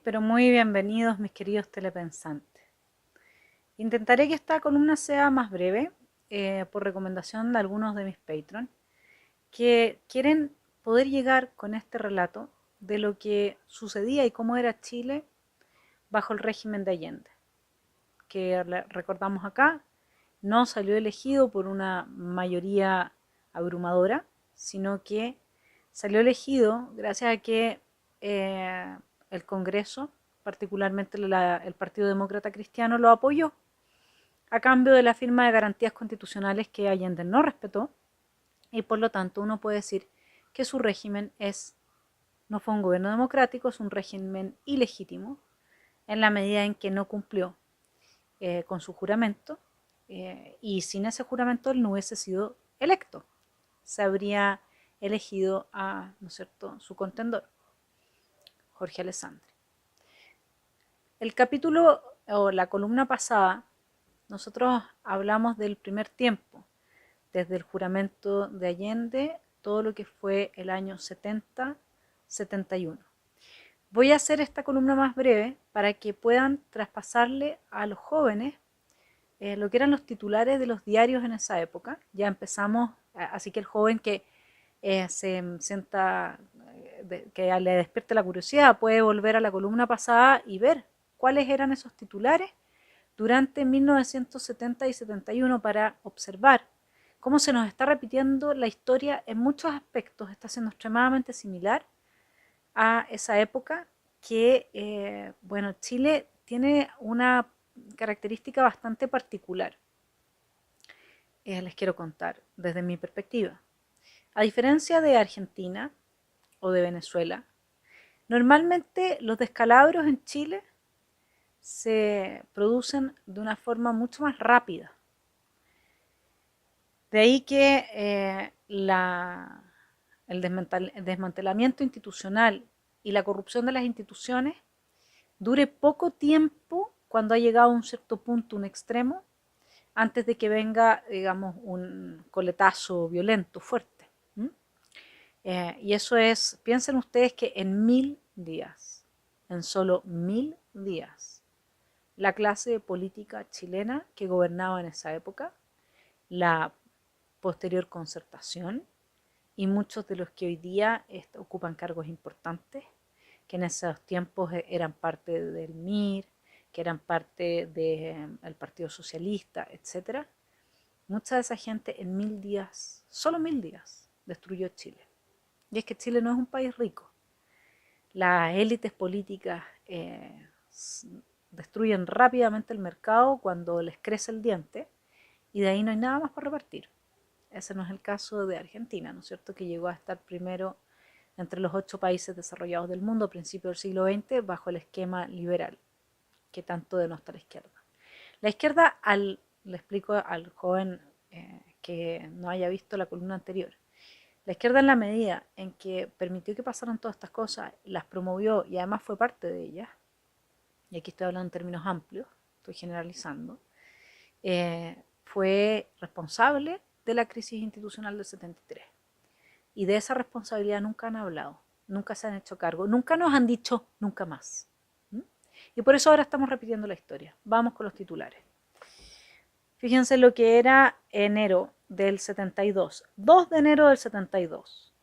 Pero muy bienvenidos mis queridos telepensantes. Intentaré que esta columna sea más breve, por recomendación de algunos de mis Patreon, que quieren poder llegar con este relato de lo que sucedía y cómo era Chile bajo el régimen de Allende, que recordamos acá, no salió elegido por una mayoría abrumadora, sino que salió elegido gracias a que el Congreso, particularmente el Partido Demócrata Cristiano, lo apoyó a cambio de la firma de garantías constitucionales que Allende no respetó, y por lo tanto uno puede decir que su régimen no fue un gobierno democrático, es un régimen ilegítimo en la medida en que no cumplió con su juramento, y sin ese juramento él no hubiese sido electo, se habría elegido a, ¿no es cierto?, su contendor, Jorge Alessandri. El capítulo o la columna pasada, nosotros hablamos del primer tiempo, desde el juramento de Allende, todo lo que fue el año 70-71. Voy a hacer esta columna más breve para que puedan traspasarle a los jóvenes lo que eran los titulares de los diarios en esa época. Ya empezamos, así que el joven que se sienta, que le despierte la curiosidad, puede volver a la columna pasada y ver cuáles eran esos titulares durante 1970 y 71 para observar cómo se nos está repitiendo la historia en muchos aspectos, está siendo extremadamente similar a esa época que, bueno, Chile tiene una característica bastante particular. Les quiero contar desde mi perspectiva. A diferencia de Argentina o de Venezuela, normalmente los descalabros en Chile se producen de una forma mucho más rápida. De ahí que el desmantelamiento institucional y la corrupción de las instituciones dure poco tiempo cuando ha llegado a un cierto punto, un extremo, antes de que venga, digamos, un coletazo violento, fuerte. Y eso es, piensen ustedes que en 1000 días, en solo 1000 días, la clase política chilena que gobernaba en esa época, la posterior concertación y muchos de los que hoy día ocupan cargos importantes, que en esos tiempos eran parte del MIR, que eran parte del Partido Socialista, etc. Mucha de esa gente en 1000 días, solo 1000 días, destruyó Chile. Y es que Chile no es un país rico. Las élites políticas destruyen rápidamente el mercado cuando les crece el diente y de ahí no hay nada más para repartir. Ese no es el caso de Argentina, ¿no es cierto?, que llegó a estar primero entre los 8 países desarrollados del mundo a principios del siglo XX bajo el esquema liberal que tanto denota la izquierda. La izquierda, le explico al joven que no haya visto la columna anterior, la izquierda, en la medida en que permitió que pasaran todas estas cosas, las promovió y además fue parte de ellas, y aquí estoy hablando en términos amplios, estoy generalizando, fue responsable de la crisis institucional del 73. Y de esa responsabilidad nunca han hablado, nunca se han hecho cargo, nunca nos han dicho nunca más. Y por eso ahora estamos repitiendo la historia. Vamos con los titulares. Fíjense lo que era enero del 72. 2 de enero del 72.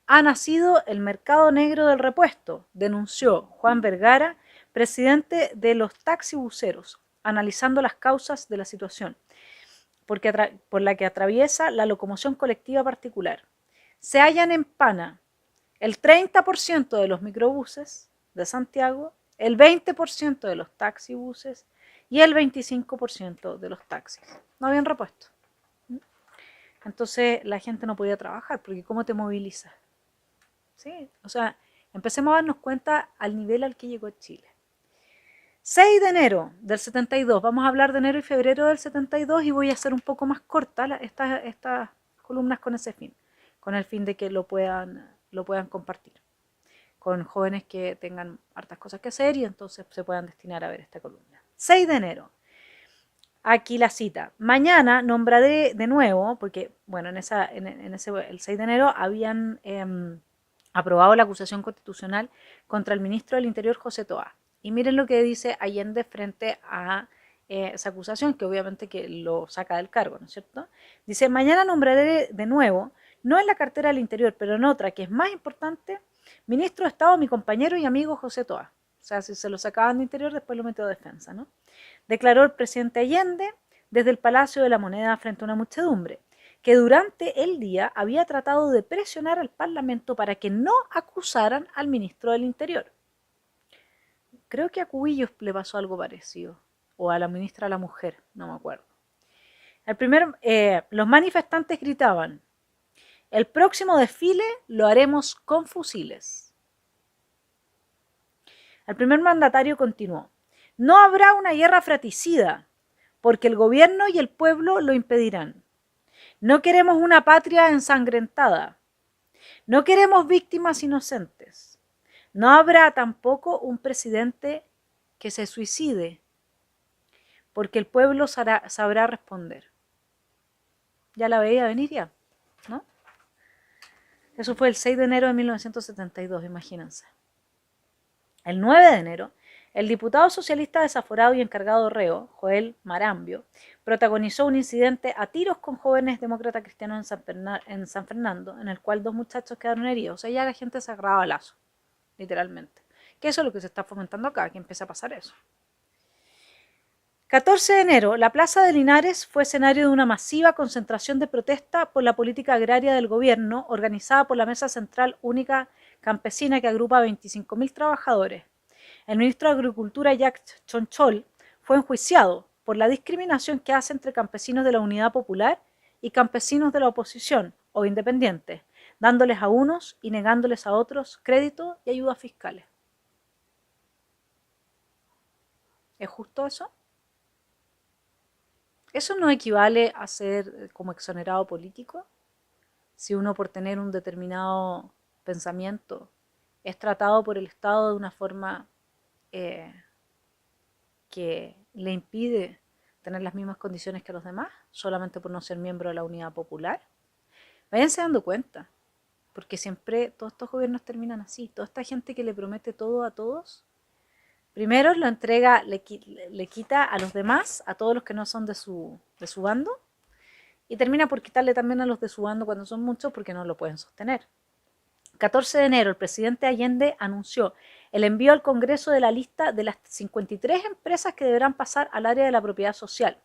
Ha nacido el mercado negro del repuesto, denunció Juan Vergara, presidente de los taxibuseros, analizando las causas de la situación por la que atraviesa la locomoción colectiva particular. Se hallan en pana el 30% de los microbuses de Santiago, el 20% de los taxibuses y el 25% de los taxis. No habían repuesto. Entonces la gente no podía trabajar, porque ¿cómo te movilizas? ¿Sí? O sea, empecemos a darnos cuenta al nivel al que llegó Chile. 6 de enero del 72, vamos a hablar de enero y febrero del 72 y voy a hacer un poco más corta estas columnas con ese fin, con el fin de que lo puedan compartir con jóvenes que tengan hartas cosas que hacer y entonces se puedan destinar a ver esta columna. 6 de enero. Aquí la cita. Mañana nombraré de nuevo, porque bueno, el 6 de enero aprobado la acusación constitucional contra el ministro del Interior, José Toá. Y miren lo que dice Allende frente a esa acusación, que obviamente que lo saca del cargo, ¿no es cierto? Dice, mañana nombraré de nuevo, no en la cartera del Interior, pero en otra, que es más importante, ministro de Estado, mi compañero y amigo José Toá. O sea, si se lo sacaban de Interior, después lo metió a Defensa, ¿no? Declaró el presidente Allende desde el Palacio de la Moneda frente a una muchedumbre, que durante el día había tratado de presionar al Parlamento para que no acusaran al ministro del Interior. Creo que a Cubillos le pasó algo parecido, o a la ministra de la Mujer, no me acuerdo. Los manifestantes gritaban, el próximo desfile lo haremos con fusiles. El primer mandatario continuó, no habrá una guerra fratricida, porque el gobierno y el pueblo lo impedirán. No queremos una patria ensangrentada. No queremos víctimas inocentes. No habrá tampoco un presidente que se suicide, porque el pueblo sabrá responder. Ya la veía venir ya, ¿no? Eso fue el 6 de enero de 1972, imagínense. El 9 de enero, el diputado socialista desaforado y encargado reo, Joel Marambio, protagonizó un incidente a tiros con jóvenes demócratas cristianos en San Fernando, en el cual 2 muchachos quedaron heridos. O sea, ya la gente se agarraba a lazo, literalmente. Que eso es lo que se está fomentando acá, que empieza a pasar eso. 14 de enero, la Plaza de Linares fue escenario de una masiva concentración de protesta por la política agraria del gobierno, organizada por la Mesa Central Única Campesina, que agrupa a 25.000 trabajadores. El ministro de Agricultura, Jacques Chonchol, fue enjuiciado por la discriminación que hace entre campesinos de la Unidad Popular y campesinos de la oposición o independientes, dándoles a unos y negándoles a otros crédito y ayudas fiscales. ¿Es justo eso? ¿Eso no equivale a ser como exonerado político? Si uno por tener un determinado pensamiento es tratado por el Estado de una forma que le impide tener las mismas condiciones que los demás, solamente por no ser miembro de la Unidad Popular. Váyanse dando cuenta, porque siempre todos estos gobiernos terminan así. Toda esta gente que le promete todo a todos, primero lo entrega, le quita a los demás, a todos los que no son de su bando, y termina por quitarle también a los de su bando cuando son muchos porque no lo pueden sostener. 14 de enero, el presidente Allende anunció el envío al Congreso de la lista de las 53 empresas que deberán pasar al área de la propiedad social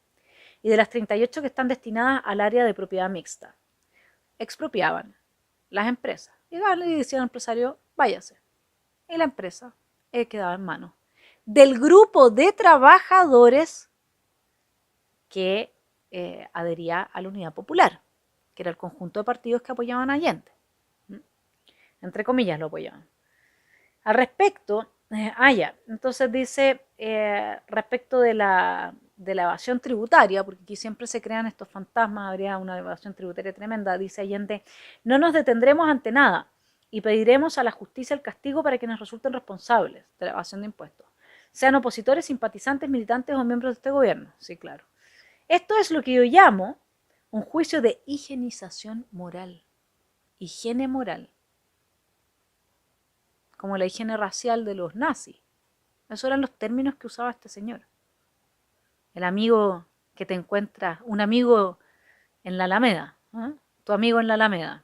y de las 38 que están destinadas al área de propiedad mixta. Expropiaban las empresas. Llegaban y decían al empresario, váyase. Y la empresa quedaba en manos del grupo de trabajadores que adhería a la Unidad Popular, que era el conjunto de partidos que apoyaban a Allende. Entre comillas lo apoyaban. Al respecto, entonces dice, respecto de la evasión tributaria, porque aquí siempre se crean estos fantasmas, habría una evasión tributaria tremenda, dice Allende, no nos detendremos ante nada y pediremos a la justicia el castigo para quienes resulten responsables de la evasión de impuestos, sean opositores, simpatizantes, militantes o miembros de este gobierno. Sí, claro. Esto es lo que yo llamo un juicio de higienización moral, higiene moral, como la higiene racial de los nazis. Esos eran los términos que usaba este señor. El amigo que te encuentras, un amigo en la Alameda, ¿eh? Tu amigo en la Alameda.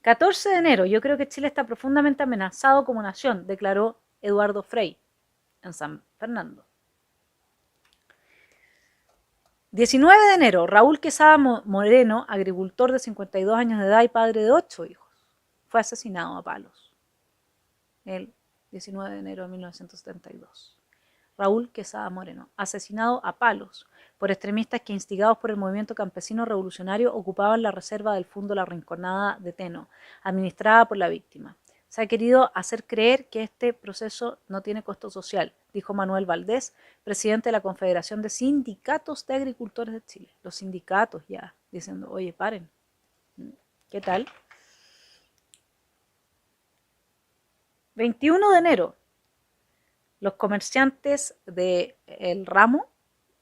14 de enero, yo creo que Chile está profundamente amenazado como nación, declaró Eduardo Frei en San Fernando. 19 de enero, Raúl Quesada Moreno, agricultor de 52 años de edad y padre de 8 hijos, fue asesinado a palos. El 19 de enero de 1972. Raúl Quesada Moreno, asesinado a palos por extremistas que, instigados por el movimiento campesino revolucionario, ocupaban la reserva del Fundo La Rinconada de Teno, administrada por la víctima. Se ha querido hacer creer que este proceso no tiene costo social, dijo Manuel Valdés, presidente de la Confederación de Sindicatos de Agricultores de Chile. Los sindicatos ya diciendo, oye, paren. ¿Qué tal? 21 de enero, los comerciantes del ramo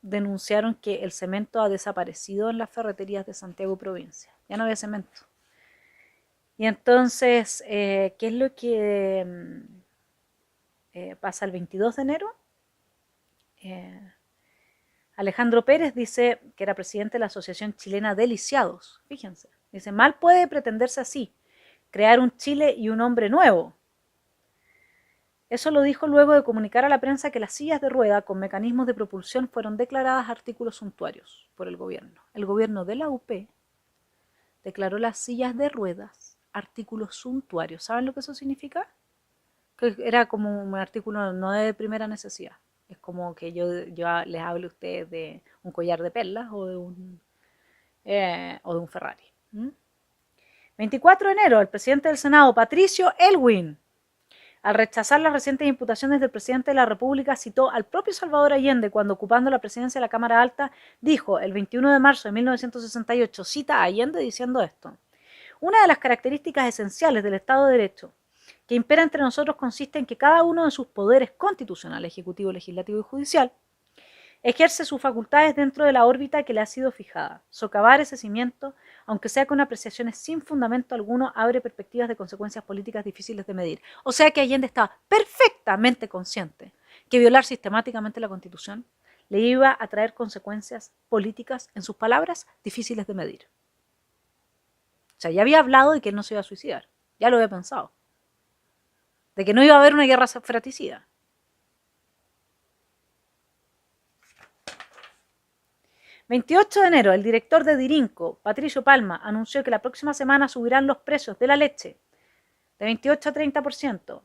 denunciaron que el cemento ha desaparecido en las ferreterías de Santiago Provincia. Ya no había cemento. Y entonces, ¿qué es lo que pasa el 22 de enero? Alejandro Pérez dice que era presidente de la Asociación Chilena de Lisiados. Fíjense, dice, mal puede pretenderse así, crear un Chile y un hombre nuevo. Eso lo dijo luego de comunicar a la prensa que las sillas de rueda con mecanismos de propulsión fueron declaradas artículos suntuarios por el gobierno. El gobierno de la UP declaró las sillas de ruedas artículos suntuarios. ¿Saben lo que eso significa? Que era como un artículo no de primera necesidad. Es como que yo les hable a ustedes de un collar de perlas o de un Ferrari. 24 de enero, el presidente del Senado, Patricio Elwin, al rechazar las recientes imputaciones del presidente de la República, citó al propio Salvador Allende cuando, ocupando la presidencia de la Cámara Alta, dijo el 21 de marzo de 1968, cita a Allende diciendo esto: una de las características esenciales del Estado de Derecho que impera entre nosotros consiste en que cada uno de sus poderes constitucionales, ejecutivo, legislativo y judicial, ejerce sus facultades dentro de la órbita que le ha sido fijada. Socavar ese cimiento, aunque sea con apreciaciones sin fundamento alguno, abre perspectivas de consecuencias políticas difíciles de medir. O sea que Allende estaba perfectamente consciente que violar sistemáticamente la Constitución le iba a traer consecuencias políticas, en sus palabras, difíciles de medir. O sea, ya había hablado de que él no se iba a suicidar, ya lo había pensado, de que no iba a haber una guerra fratricida. El 28 de enero, el director de Dirinco, Patricio Palma, anunció que la próxima semana subirán los precios de la leche de 28 a 30%,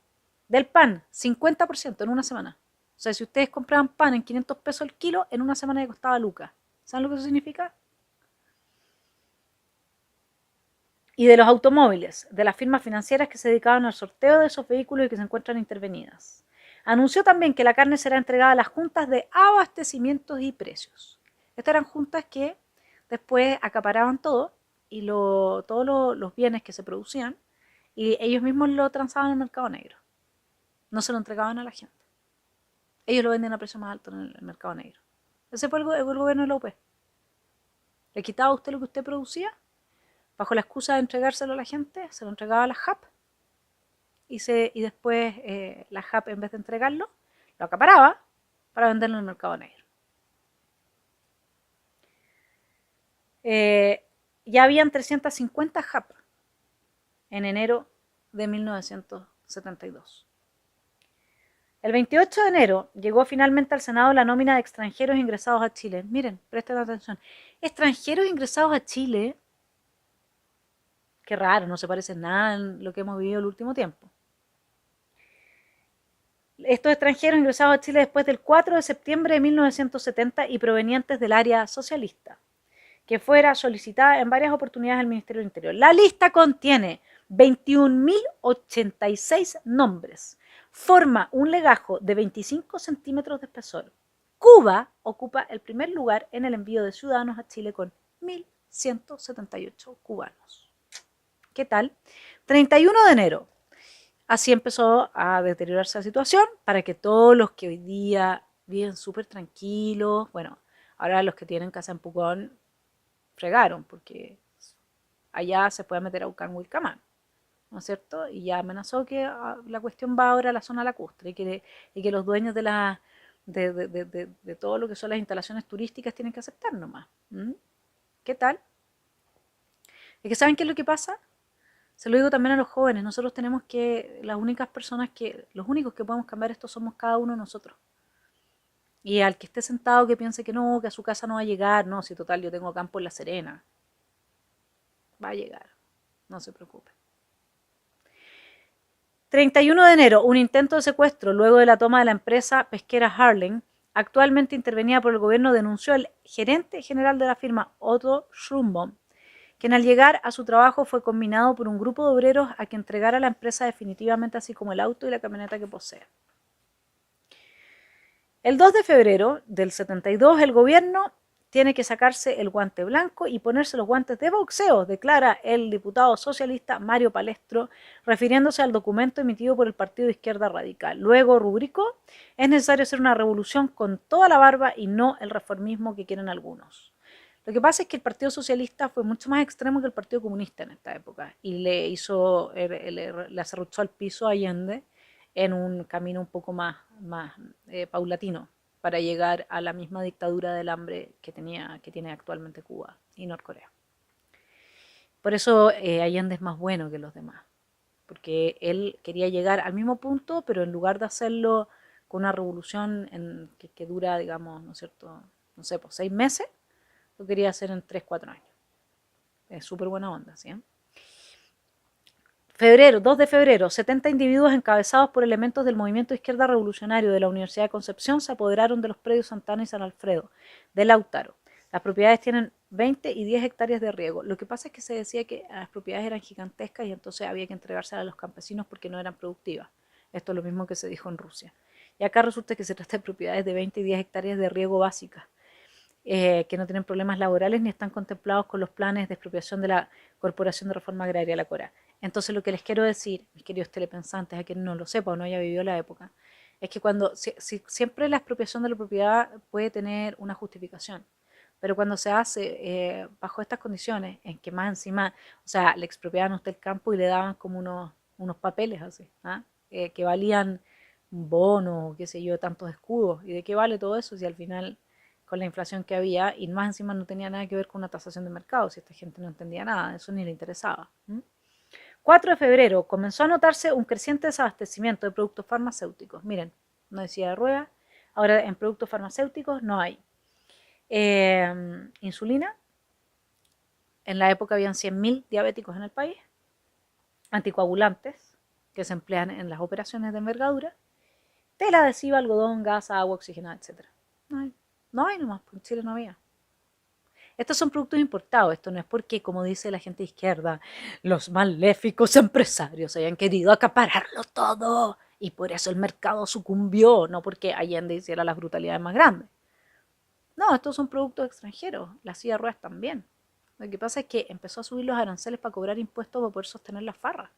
del pan 50% en una semana. O sea, si ustedes compraban pan en 500 pesos el kilo, en una semana ya costaba lucas. ¿Saben lo que eso significa? Y de los automóviles, de las firmas financieras que se dedicaban al sorteo de esos vehículos y que se encuentran intervenidas. Anunció también que la carne será entregada a las juntas de abastecimientos y precios. Estas eran juntas que después acaparaban todo y todos los bienes que se producían y ellos mismos lo transaban en el mercado negro. No se lo entregaban a la gente. Ellos lo venden a precio más alto en el mercado negro. Ese fue el gobierno de la UP. Le quitaba a usted lo que usted producía, bajo la excusa de entregárselo a la gente, se lo entregaba a la JAP y después la JAP, en vez de entregarlo, lo acaparaba para venderlo en el mercado negro. Ya habían 350 JAP en enero de 1972. El 28 de enero llegó finalmente al Senado la nómina de extranjeros ingresados a Chile. Miren, presten atención. Extranjeros ingresados a Chile. Qué raro, no se parece en nada en lo que hemos vivido el último tiempo. Estos extranjeros ingresados a Chile después del 4 de septiembre de 1970 y provenientes del área socialista, que fuera solicitada en varias oportunidades al Ministerio del Interior. La lista contiene 21.086 nombres. Forma un legajo de 25 centímetros de espesor. Cuba ocupa el primer lugar en el envío de ciudadanos a Chile con 1.178 cubanos. ¿Qué tal? 31 de enero. Así empezó a deteriorarse la situación para que todos los que hoy día viven súper tranquilos, bueno, ahora los que tienen casa en Pucón fregaron, porque allá se puede meter a Ucán Wilcamán, ¿no es cierto? Y ya amenazó que la cuestión va ahora a la zona lacustre y que los dueños de todo lo que son las instalaciones turísticas tienen que aceptar nomás. ¿Qué tal? Es que ¿saben qué es lo que pasa? Se lo digo también a los jóvenes, nosotros tenemos que, los únicos que podemos cambiar esto somos cada uno de nosotros. Y al que esté sentado que piense que no, que a su casa no va a llegar, no, si total yo tengo campo en La Serena, va a llegar, no se preocupe. 31 de enero, un intento de secuestro luego de la toma de la empresa pesquera Harling, actualmente intervenida por el gobierno, denunció al gerente general de la firma, Otto Schrumbom, quien al llegar a su trabajo fue combinado por un grupo de obreros a que entregara la empresa definitivamente, así como el auto y la camioneta que posee. El 2 de febrero del 72, el gobierno tiene que sacarse el guante blanco y ponerse los guantes de boxeo, declara el diputado socialista Mario Palestro, refiriéndose al documento emitido por el Partido de Izquierda Radical. Luego rubricó: es necesario hacer una revolución con toda la barba y no el reformismo que quieren algunos. Lo que pasa es que el Partido Socialista fue mucho más extremo que el Partido Comunista en esta época y le acerruchó al piso a Allende en un camino un poco más paulatino para llegar a la misma dictadura del hambre que tiene actualmente Cuba y Norcorea. Por eso Allende es más bueno que los demás, porque él quería llegar al mismo punto, pero en lugar de hacerlo con una revolución que dura, digamos, ¿no es cierto?, no sé, pues 6 meses, lo quería hacer en 3, 4 años. Es súper buena onda, ¿sí? Febrero, 2 de febrero, 70 individuos encabezados por elementos del movimiento izquierda revolucionario de la Universidad de Concepción se apoderaron de los predios Santana y San Alfredo, de Lautaro. Las propiedades tienen 20 y 10 hectáreas de riego. Lo que pasa es que se decía que las propiedades eran gigantescas y entonces había que entregárselas a los campesinos porque no eran productivas. Esto es lo mismo que se dijo en Rusia. Y acá resulta que se trata de propiedades de 20 y 10 hectáreas de riego básicas, que no tienen problemas laborales ni están contemplados con los planes de expropiación de la Corporación de Reforma Agraria, la CORA. Entonces lo que les quiero decir, mis queridos telepensantes, a quien no lo sepa o no haya vivido la época, es que siempre la expropiación de la propiedad puede tener una justificación, pero cuando se hace bajo estas condiciones, en que más encima, o sea, le expropiaban a usted el campo y le daban como unos papeles así, ¿ah? Que valían un bono, qué sé yo, tantos escudos, y de qué vale todo eso si al final con la inflación que había y más encima no tenía nada que ver con una tasación de mercado, si esta gente no entendía nada, eso ni le interesaba. 4 de febrero comenzó a notarse un creciente desabastecimiento de productos farmacéuticos. Miren, no decía de rueda, ahora en productos farmacéuticos no hay insulina. En la época habían 100.000 diabéticos en el país, anticoagulantes que se emplean en las operaciones de envergadura, tela adhesiva, algodón, gasa, agua oxigenada, etc. No hay nomás, en Chile no había. Estos son productos importados, esto no es porque, como dice la gente de izquierda, los maléficos empresarios hayan querido acapararlo todo y por eso el mercado sucumbió, no porque Allende hiciera las brutalidades más grandes. No, estos son productos extranjeros, las silla de ruedas también. Lo que pasa es que empezó a subir los aranceles para cobrar impuestos para poder sostener las farras.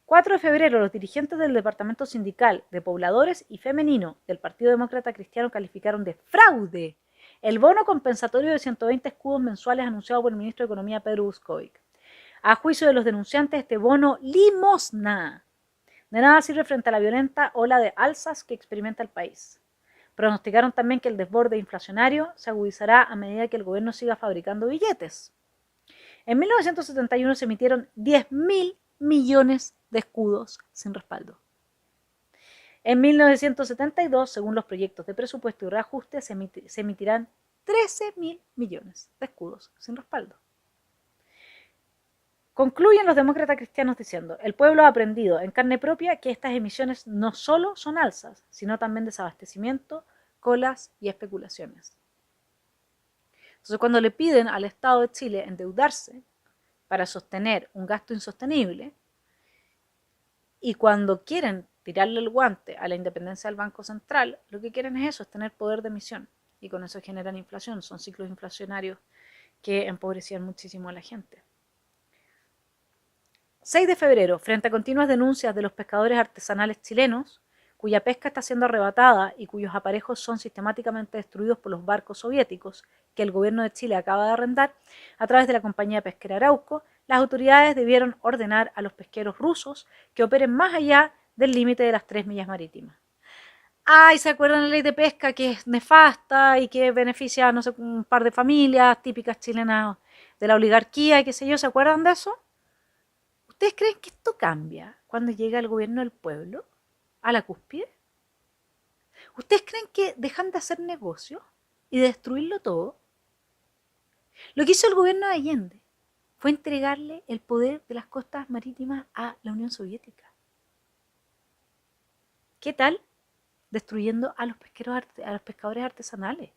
4 de febrero, los dirigentes del Departamento Sindical de Pobladores y Femenino del Partido Demócrata Cristiano calificaron de fraude el bono compensatorio de 120 escudos mensuales anunciado por el ministro de Economía Pedro Buscovic. A juicio de los denunciantes, este bono limosna de nada sirve frente a la violenta ola de alzas que experimenta el país. Pronosticaron también que el desborde inflacionario se agudizará a medida que el gobierno siga fabricando billetes. En 1971 se emitieron 10.000 millones de escudos sin respaldo. En 1972, según los proyectos de presupuesto y reajuste, se emitirán 13.000 millones de escudos sin respaldo. Concluyen los demócratas cristianos diciendo: el pueblo ha aprendido en carne propia que estas emisiones no solo son alzas, sino también desabastecimiento, colas y especulaciones. Entonces, cuando le piden al Estado de Chile endeudarse para sostener un gasto insostenible, y cuando quieren tirarle el guante a la independencia del Banco Central, lo que quieren es eso, es tener poder de emisión, y con eso generan inflación, son ciclos inflacionarios que empobrecían muchísimo a la gente. 6 de febrero, frente a continuas denuncias de los pescadores artesanales chilenos, cuya pesca está siendo arrebatada y cuyos aparejos son sistemáticamente destruidos por los barcos soviéticos que el gobierno de Chile acaba de arrendar a través de la compañía pesquera Arauco, las autoridades debieron ordenar a los pesqueros rusos que operen más allá del límite de las 3 millas marítimas. Ay, ¿se acuerdan la ley de pesca que es nefasta y que beneficia a, no sé, un par de familias típicas chilenas de la oligarquía y qué sé yo? ¿Se acuerdan de eso? ¿Ustedes creen que esto cambia cuando llega el gobierno del pueblo a la cúspide? ¿Ustedes creen que dejan de hacer negocio y de destruirlo todo? Lo que hizo el gobierno de Allende fue entregarle el poder de las costas marítimas a la Unión Soviética. ¿Qué tal? Destruyendo a los pescadores artesanales.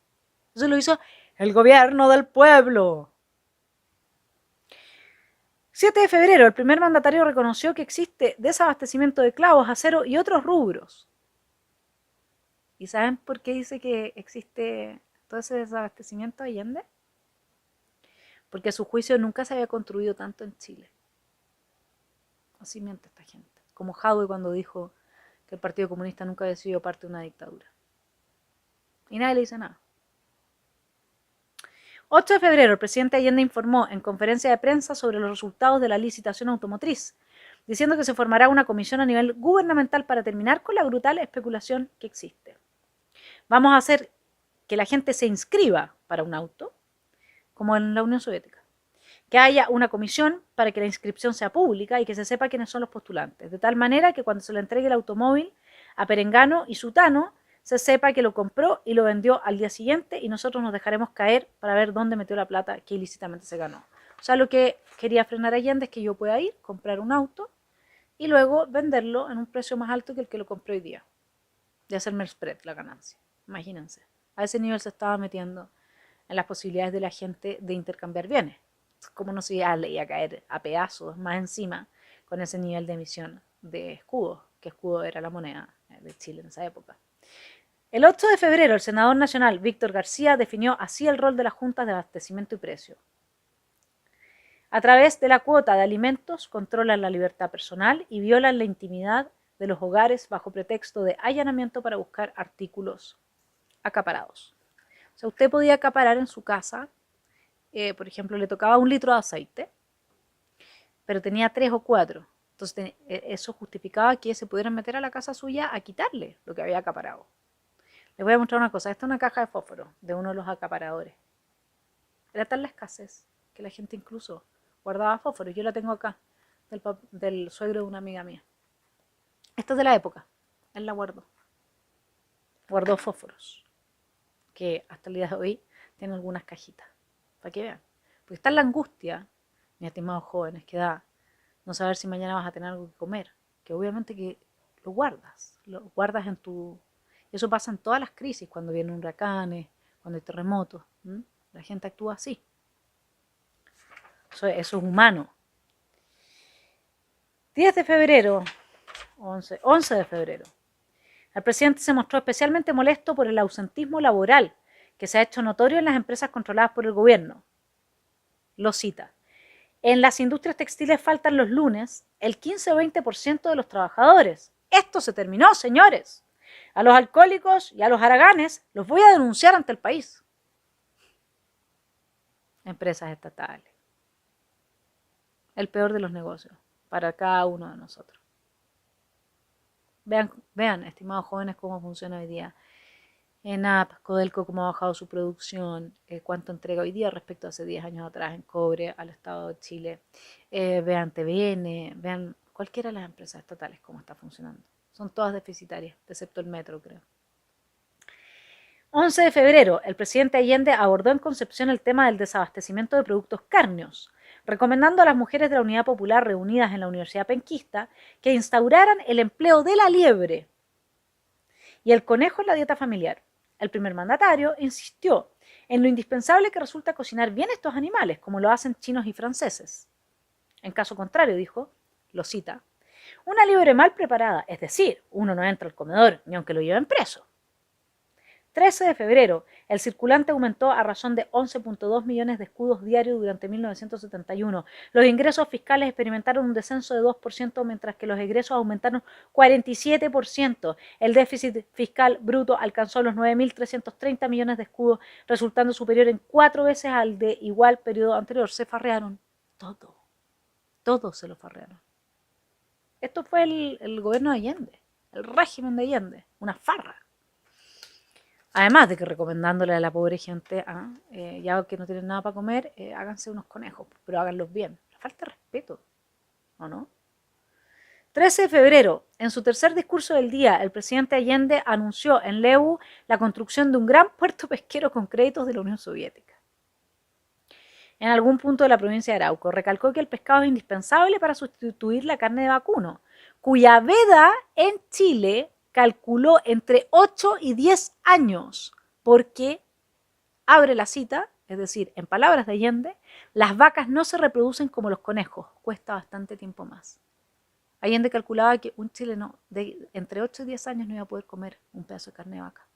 Eso lo hizo el gobierno del pueblo. 7 de febrero, el primer mandatario reconoció que existe desabastecimiento de clavos, acero y otros rubros. ¿Y saben por qué dice que existe todo ese desabastecimiento Allende? Porque a su juicio nunca se había construido tanto en Chile. Así miente esta gente. Como Jadwe cuando dijo que el Partido Comunista nunca había sido parte de una dictadura. Y nadie le dice nada. 8 de febrero, el presidente Allende informó en conferencia de prensa sobre los resultados de la licitación automotriz, diciendo que se formará una comisión a nivel gubernamental para terminar con la brutal especulación que existe. Vamos a hacer que la gente se inscriba para un auto, como en la Unión Soviética. Que haya una comisión para que la inscripción sea pública y que se sepa quiénes son los postulantes, de tal manera que cuando se le entregue el automóvil a Perengano y Sutano, se sepa que lo compró y lo vendió al día siguiente y nosotros nos dejaremos caer para ver dónde metió la plata que ilícitamente se ganó. O sea, lo que quería frenar Allende es que yo pueda ir, comprar un auto y luego venderlo en un precio más alto que el que lo compré hoy día. De hacerme el spread, la ganancia. Imagínense. A ese nivel se estaba metiendo en las posibilidades de la gente de intercambiar bienes. Como no se iba a caer a pedazos más encima con ese nivel de emisión de escudos, que escudo era la moneda de Chile en esa época. El 8 de febrero, el senador nacional Víctor García definió así el rol de las juntas de abastecimiento y precio. A través de la cuota de alimentos controlan la libertad personal y violan la intimidad de los hogares bajo pretexto de allanamiento para buscar artículos acaparados. O sea, usted podía acaparar en su casa, por ejemplo, le tocaba 1 litro de aceite, pero tenía 3 o 4. Entonces eso justificaba que se pudieran meter a la casa suya a quitarle lo que había acaparado. Les voy a mostrar una cosa. Esta es una caja de fósforo de uno de los acaparadores. Era tal la escasez que la gente incluso guardaba fósforos. Yo la tengo acá, del suegro de una amiga mía. Esta es de la época. Él la guardó. Guardó fósforos, que hasta el día de hoy tienen algunas cajitas. Para que vean. Porque está la angustia, mis estimados jóvenes, que da no saber si mañana vas a tener algo que comer. Que obviamente que lo guardas en tu... Eso pasa en todas las crisis, cuando vienen huracanes, cuando hay terremotos. La gente actúa así. Eso es humano. 10 de febrero, 11 de febrero. El presidente se mostró especialmente molesto por el ausentismo laboral que se ha hecho notorio en las empresas controladas por el gobierno. Lo cita. En las industrias textiles faltan los lunes el 15 o 20% de los trabajadores. Esto se terminó, señores. A los alcohólicos y a los haraganes los voy a denunciar ante el país. Empresas estatales. El peor de los negocios para cada uno de nosotros. Vean, estimados jóvenes, cómo funciona hoy día. ENAP, Codelco, cómo ha bajado su producción, cuánto entrega hoy día respecto a hace 10 años atrás en cobre al Estado de Chile. Vean TVN, vean cualquiera de las empresas estatales cómo está funcionando. Son todas deficitarias, excepto el metro, creo. 11 de febrero, el presidente Allende abordó en Concepción el tema del desabastecimiento de productos cárneos, recomendando a las mujeres de la Unidad Popular reunidas en la Universidad Penquista que instauraran el empleo de la liebre y el conejo en la dieta familiar. El primer mandatario insistió en lo indispensable que resulta cocinar bien estos animales, como lo hacen chinos y franceses. En caso contrario, dijo, lo cita, una liebre mal preparada, es decir, uno no entra al comedor ni aunque lo lleven preso. 13 de febrero, el circulante aumentó a razón de 11.2 millones de escudos diarios durante 1971. Los ingresos fiscales experimentaron un descenso de 2%, mientras que los egresos aumentaron 47%. El déficit fiscal bruto alcanzó los 9.330 millones de escudos, resultando superior en 4 veces al de igual periodo anterior. Se farrearon todo se lo farrearon. Esto fue el gobierno de Allende, el régimen de Allende, una farra. Además de que recomendándole a la pobre gente, ya que no tienen nada para comer, háganse unos conejos, pero háganlos bien. Falta de respeto, ¿o no? 13 de febrero, en su tercer discurso del día, el presidente Allende anunció en Lebu la construcción de un gran puerto pesquero con créditos de la Unión Soviética. En algún punto de la provincia de Arauco, recalcó que el pescado es indispensable para sustituir la carne de vacuno, cuya veda en Chile calculó entre 8 y 10 años, porque, abre la cita, es decir, en palabras de Allende, las vacas no se reproducen como los conejos, cuesta bastante tiempo más. Allende calculaba que un chileno de entre 8 y 10 años no iba a poder comer un pedazo de carne de vaca.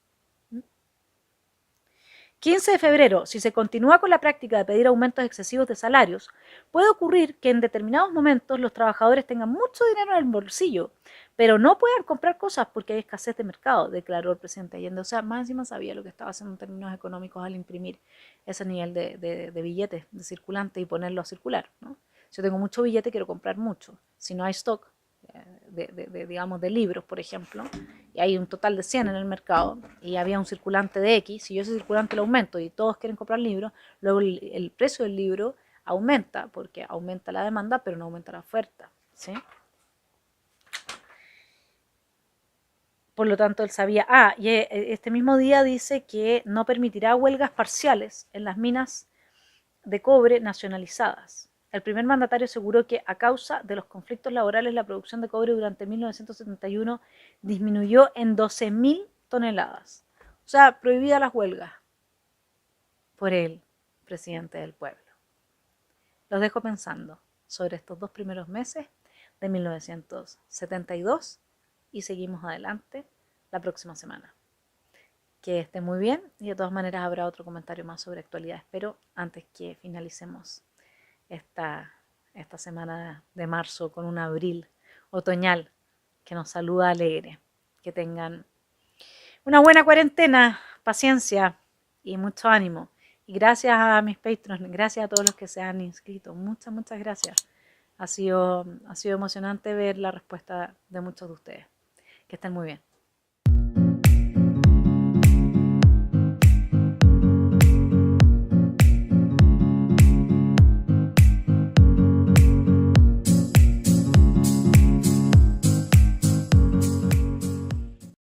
15 de febrero, si se continúa con la práctica de pedir aumentos excesivos de salarios, puede ocurrir que en determinados momentos los trabajadores tengan mucho dinero en el bolsillo, pero no puedan comprar cosas porque hay escasez de mercado, declaró el presidente Allende. O sea, más encima sabía lo que estaba haciendo en términos económicos al imprimir ese nivel de billetes de circulante y ponerlo a circular, ¿no? Si yo tengo mucho billete, quiero comprar mucho. Si no hay stock, digamos, de libros, por ejemplo, y hay un total de 100 en el mercado, y había un circulante de X, si yo ese circulante lo aumento y todos quieren comprar libros, luego el precio del libro aumenta, porque aumenta la demanda, pero no aumenta la oferta, ¿sí? Por lo tanto, él sabía, y este mismo día dice que no permitirá huelgas parciales en las minas de cobre nacionalizadas. El primer mandatario aseguró que a causa de los conflictos laborales la producción de cobre durante 1971 disminuyó en 12.000 toneladas. O sea, prohibida las huelgas por el presidente del pueblo. Los dejo pensando sobre estos 2 primeros meses de 1972 y seguimos adelante la próxima semana. Que esté muy bien y de todas maneras habrá otro comentario más sobre actualidad, espero, antes que finalicemos esta, esta semana de marzo con un abril otoñal que nos saluda alegre. Que tengan una buena cuarentena, paciencia y mucho ánimo. Y gracias a mis patrons, gracias a todos los que se han inscrito. Muchas, muchas gracias. Ha sido emocionante ver la respuesta de muchos de ustedes. Que estén muy bien.